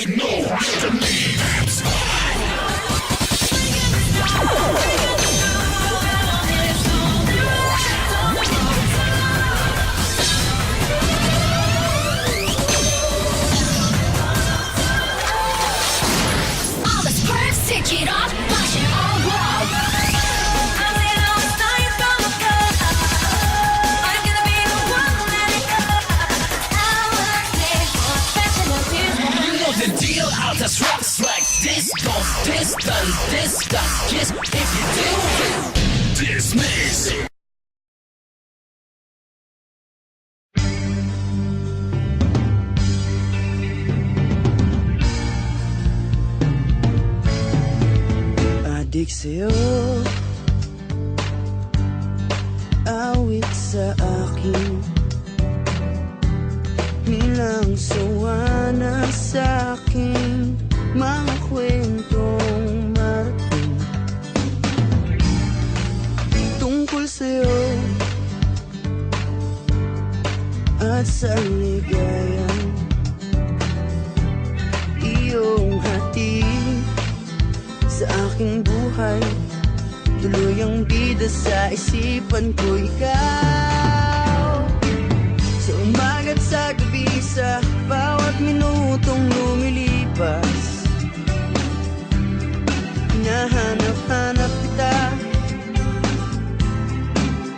All the sparks, take it off, flash it all glow. I'm laying all the stars from above. I'm gonna be the one to let it go. I worked it for fashion appears. You know the deal, I'll just rocks like this. Don't distance, kiss. If you do, dismiss. Adik sa'yo, awit sa akin, nilang sawa na sa'king mga kwentong marating tungkol sa'yo at sa ligayang iyong hatid sa aking buhay. Tuluyang bida sa isipan ko ikaw. Sa umaga't sa gabi, sa bawat minutong lumilipas, hinahanap-hanap kita,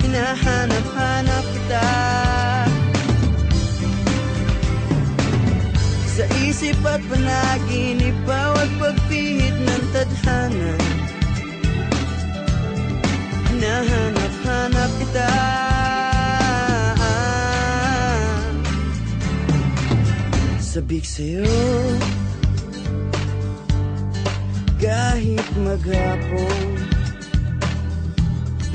hinahanap-hanap kita. Sa isip at panaginip, bawat pagpihit ng tadhana, hinahanap-hanap kita. Sabik sa'yo, kahit maghapon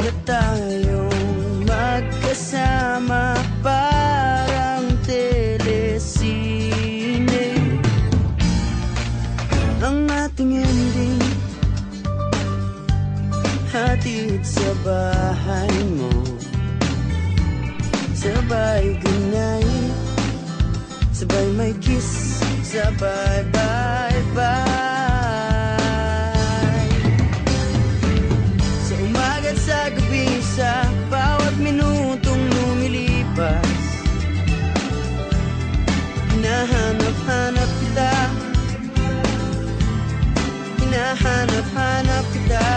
na tayong magkasama, parang telesine ang ating ending. Hatid sa bahay mo, sabay ganay, sabay may kiss, sabay bye-bye. Sa umaga't sa gabi, sa bawat minutong lumilipas, hinahanap-hanap kita, hinahanap-hanap kita.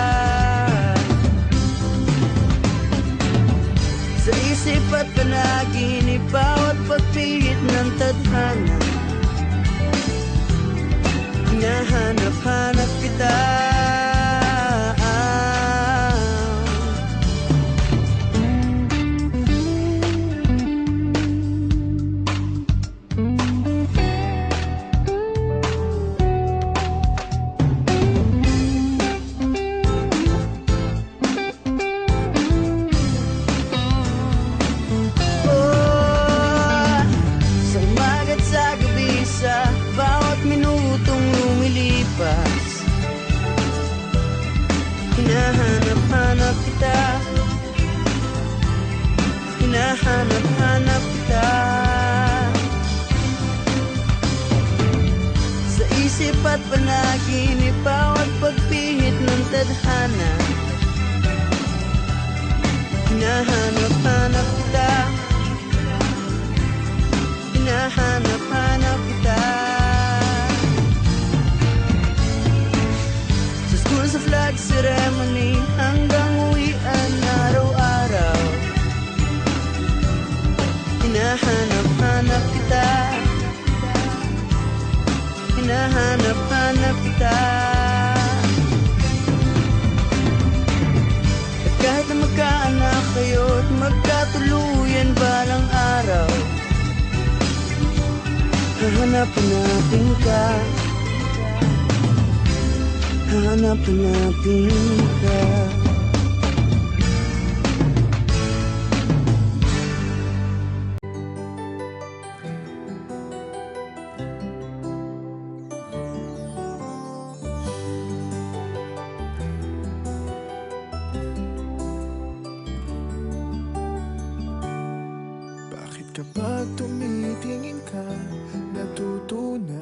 Sa isip at panaginip, bawat pagpihit ng tadhana, hinahanap-hanap kita. Hinahanap-hanap kita, hinahanap-hanap kita. Sa isip at panaginip, bawat pagpihit ng tadhana, hinahanap-hanap kita, hinahanap-hanap kita. Sa flag ceremony hanggang uwian araw-araw, hinahanap-hanap kita, hinahanap-hanap kita. At kahit na magkaanak kayo't magkatuluyan balang araw, hahanap-hanapin ka, hanap-hanapin ka. Bakit kapag tumitingin ka, natutunaw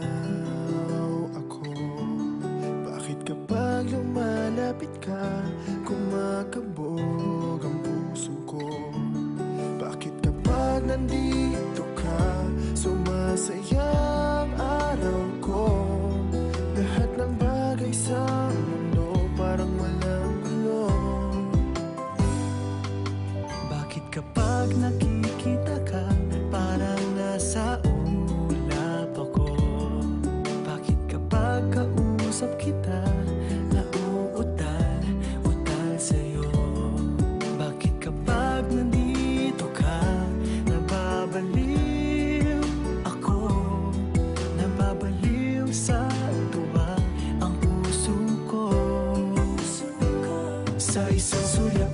susulyap